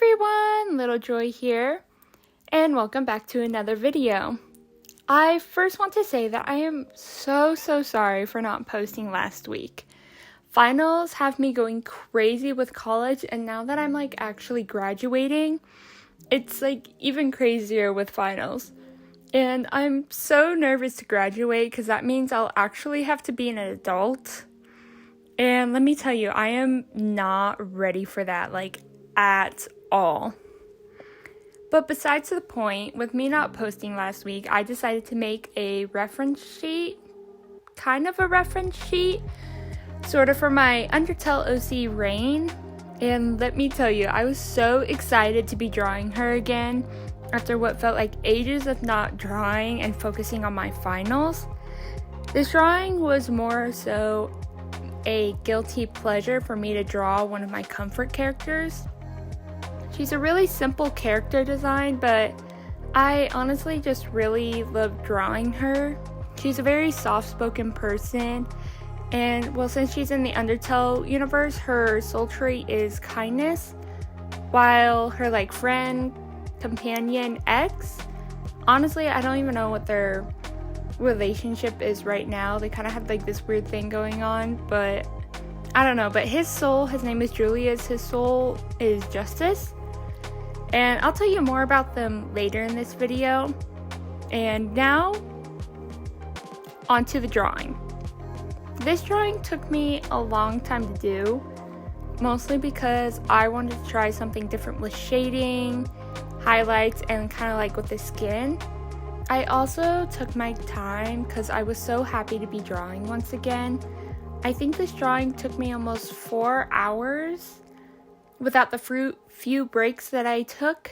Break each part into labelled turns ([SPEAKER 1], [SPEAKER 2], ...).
[SPEAKER 1] everyone, Little Joy here, and welcome back to another video. I first want to say that I am so sorry for not posting last week. Finals have me going crazy with college, and now that I'm actually graduating, it's even crazier with finals. And I'm so nervous to graduate because that means I'll actually have to be an adult. And let me tell you, I am not ready for that, at all. But besides the point, with me not posting last week, I decided to make a reference sheet, sort of for my Undertale OC Rain. And let me tell you, I was so excited to be drawing her again after what felt like ages of not drawing and focusing on my finals. This drawing was more so a guilty pleasure for me to draw one of my comfort characters. She's a really simple character design, but I honestly just really love drawing her. She's a very soft-spoken person, and well, since she's in the Undertale universe, her soul trait is kindness, while her friend, companion, ex, honestly, I don't even know what their relationship is right now. They kind of have this weird thing going on, but I don't know. But his name is Julius, his soul is Justice, and I'll tell you more about them later in this video. And now onto the drawing. This drawing took me a long time to do, mostly because I wanted to try something different with shading, highlights, and kind of with the skin. I also took my time because I was so happy to be drawing once again. I think this drawing took me almost 4 hours without the few breaks that I took.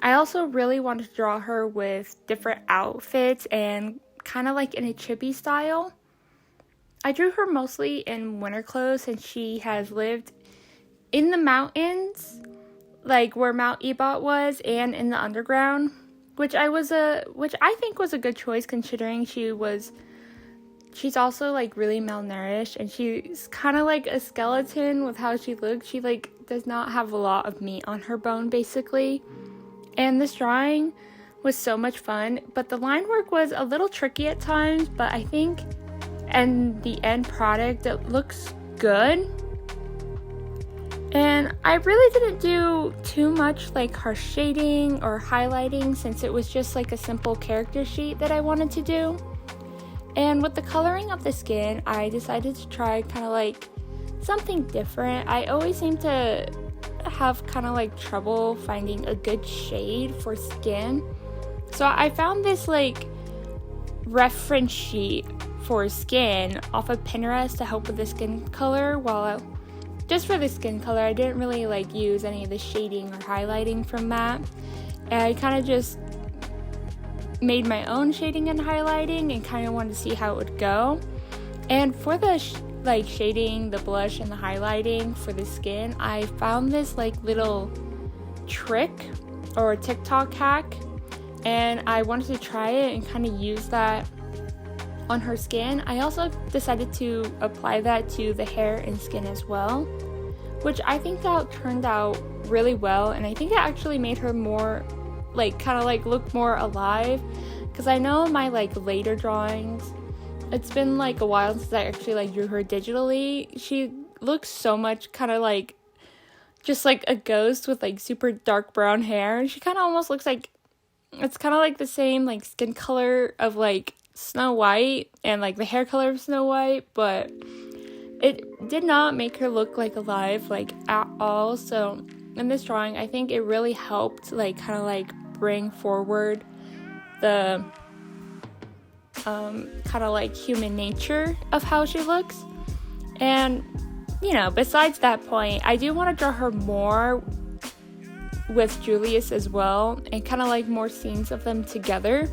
[SPEAKER 1] I also really wanted to draw her with different outfits and kind of in a chibi style. I drew her mostly in winter clothes since she has lived in the mountains, where Mount Ebot was, and in the underground. Which I think was a good choice considering she's also really malnourished, and she's kind of like a skeleton with how she looks. She does not have a lot of meat on her bone basically. And this drawing was so much fun, but the line work was a little tricky at times, but I think in the end product it looks good. And I really didn't do too much harsh shading or highlighting since it was just a simple character sheet that I wanted to do. And with the coloring of the skin, I decided to try kind of something different. I always seem to have kind of trouble finding a good shade for skin. So I found this reference sheet for skin off of Pinterest to help with the skin color. Just for the skin color, I didn't really use any of the shading or highlighting from that. And I kind of just made my own shading and highlighting and kind of wanted to see how it would go. And for the shading, the blush, and the highlighting for the skin, I found this little trick or TikTok hack, and I wanted to try it and kind of use that on her skin. I also decided to apply that to the hair and skin as well, which I think that turned out really well, and I think it actually made her more look more alive, because I know my later drawings, it's been a while since I actually drew her digitally. She looks so much kind of just a ghost with super dark brown hair. She kind of almost looks it's kind of the same skin color of Snow White and the hair color of Snow White, but it did not make her look alive at all. So in this drawing, I think it really helped kind of bring forward the kind of human nature of how she looks. And besides that point, I do want to draw her more with Julius as well, and kind of more scenes of them together.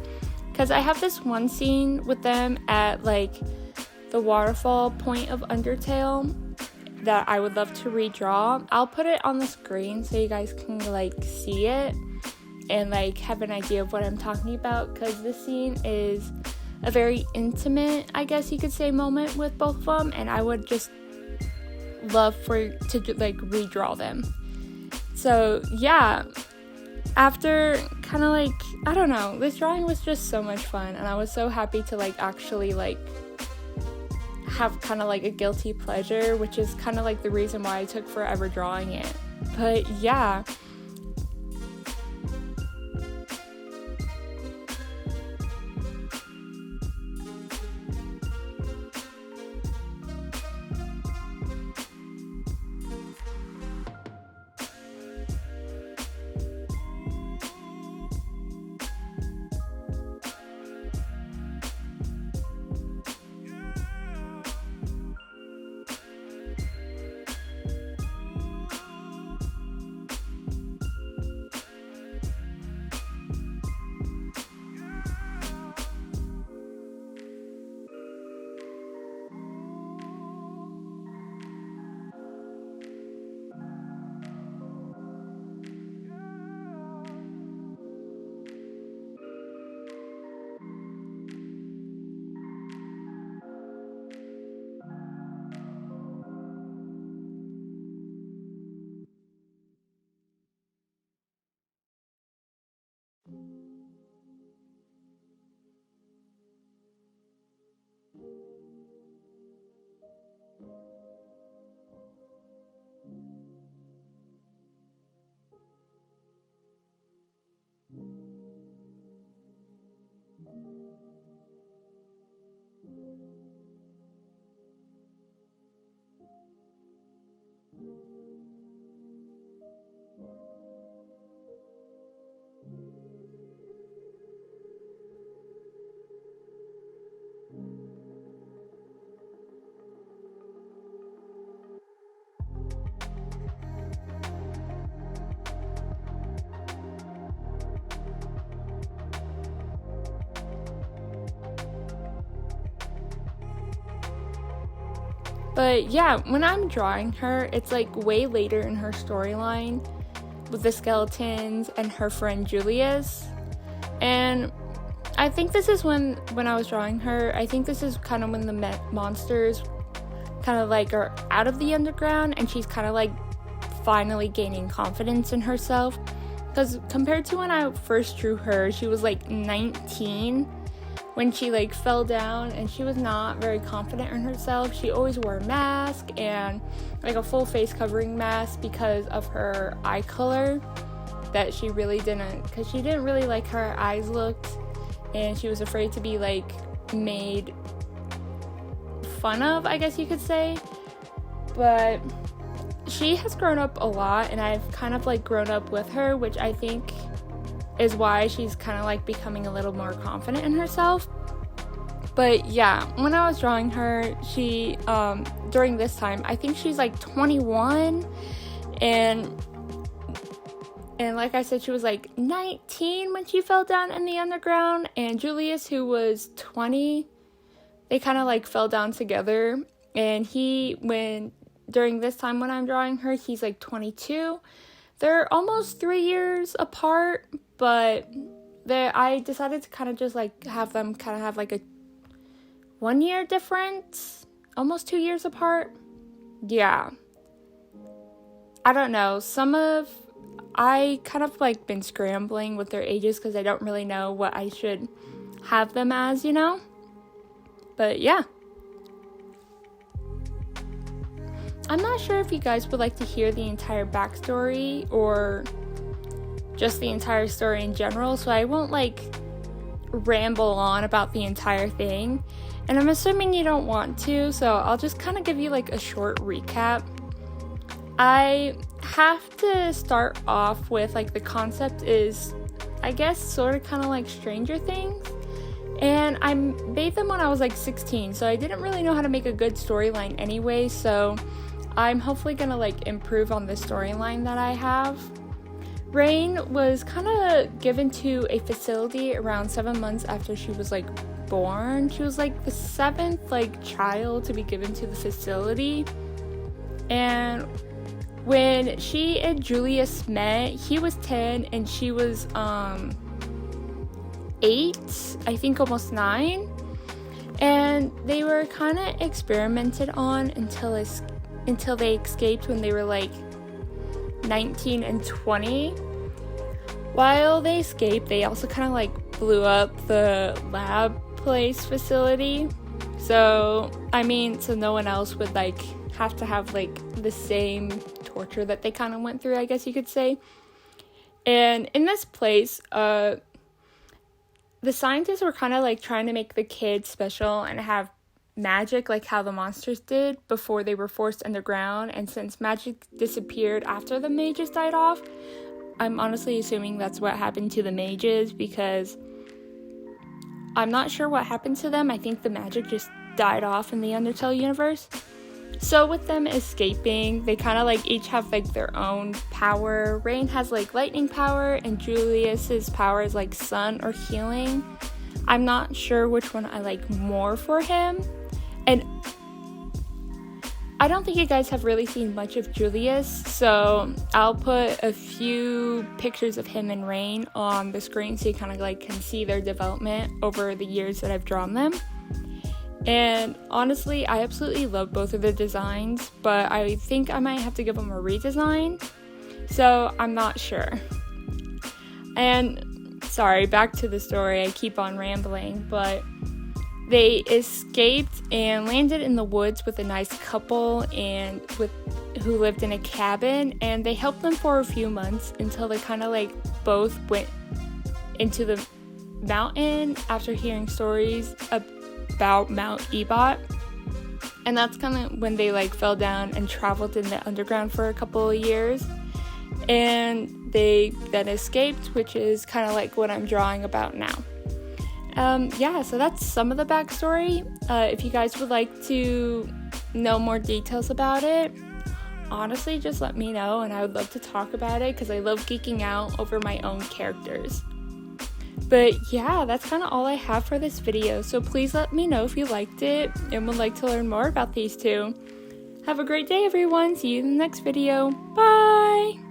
[SPEAKER 1] Because I have this one scene with them at the waterfall point of Undertale that I would love to redraw. I'll put it on the screen so you guys can see it and have an idea of what I'm talking about, because this scene is a very intimate, I guess you could say, moment with both of them, and I would just love to redraw them. So yeah, after kind of like, I don't know, this drawing was just so much fun, and I was so happy to like actually like have kind of like a guilty pleasure, which is kind of like the reason why I took forever drawing it. But yeah. But yeah, when I'm drawing her, it's like way later in her storyline with the skeletons and her friend Julius. And I think this is when I was drawing her, I think this is kind of when the monsters kind of like are out of the underground, and she's kind of like finally gaining confidence in herself. Because compared to when I first drew her, she was like 19 when she like fell down, and she was not very confident in herself. She always wore a mask and like a full face covering mask because of her eye color that she really didn't, because she didn't really like how her eyes looked, and she was afraid to be like made fun of, I guess you could say. But she has grown up a lot, and I've kind of like grown up with her, which I think is why she's kind of like becoming a little more confident in herself. But yeah, when I was drawing her, she during this time, I think she's like 21, and like I said, she was like 19 when she fell down in the underground, and Julius, who was 20, they kind of like fell down together. And during this time when I'm drawing her, he's like 22. They're almost 3 years apart, but I decided to kind of just like have them kind of have like a 1 year difference, almost 2 years apart. Yeah, I don't know, I kind of like been scrambling with their ages because I don't really know what I should have them as, you know. But yeah, I'm not sure if you guys would like to hear the entire backstory or just the entire story in general, so I won't like ramble on about the entire thing, and I'm assuming you don't want to, so I'll just kind of give you like a short recap. I have to start off with like the concept is, I guess, sort of kind of like Stranger Things, and I made them when I was like 16, so I didn't really know how to make a good storyline anyway, so I'm hopefully gonna like improve on the storyline that I have. Rain was kind of given to a facility around 7 months after she was like born. She was like the 7th like child to be given to the facility, and when she and Julius met, he was 10 and she was 8, I think almost 9, and they were kind of experimented on until they escaped when they were like 19 and 20. While they escaped, they also kind of like blew up the lab place facility. So, I mean, so no one else would like have to have like the same torture that they kind of went through, I guess you could say. And in this place, the scientists were kind of like trying to make the kids special and have magic like how the monsters did before they were forced underground. And since magic disappeared after the mages died off, I'm honestly assuming that's what happened to the mages, because I'm not sure what happened to them. I think the magic just died off in the Undertale universe. So with them escaping, they kind of like each have like their own power. Rain has like lightning power, and Julius's power is like sun or healing. I'm not sure which one I like more for him. And I don't think you guys have really seen much of Julius, so I'll put a few pictures of him and Rain on the screen so you kind of like can see their development over the years that I've drawn them. And honestly, I absolutely love both of the designs, but I think I might have to give them a redesign, so I'm not sure. And sorry, back to the story, I keep on rambling, but they escaped and landed in the woods with a nice couple who lived in a cabin, and they helped them for a few months until they kind of like both went into the mountain after hearing stories about Mount Ebot. And that's kind of when they like fell down and traveled in the underground for a couple of years, and they then escaped, which is kind of like what I'm drawing about now. Yeah, so that's some of the backstory. If you guys would like to know more details about it, honestly, just let me know, and I would love to talk about it because I love geeking out over my own characters. But yeah, that's kind of all I have for this video, so please let me know if you liked it and would like to learn more about these two. Have a great day, everyone. See you in the next video. Bye!